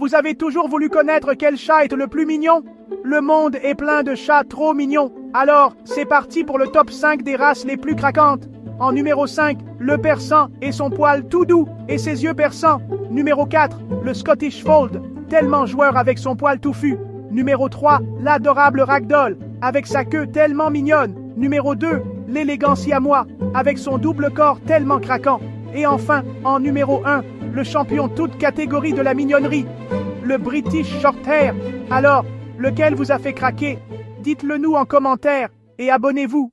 Vous avez toujours voulu connaître quel chat est le plus mignon? Le monde est plein de chats trop mignons. Alors, c'est parti pour le top 5 des races les plus craquantes. En numéro 5, le persan et son poil tout doux et ses yeux perçants. Numéro 4, le Scottish Fold, tellement joueur avec son poil touffu. Numéro 3, l'adorable Ragdoll, avec sa queue tellement mignonne. Numéro 2, l'élégant siamois, avec son double corps tellement craquant. Et enfin, en numéro 1, le champion toute catégorie de la mignonnerie, le British Shorthair. Alors, lequel vous a fait craquer? Dites-le nous en commentaire et abonnez-vous.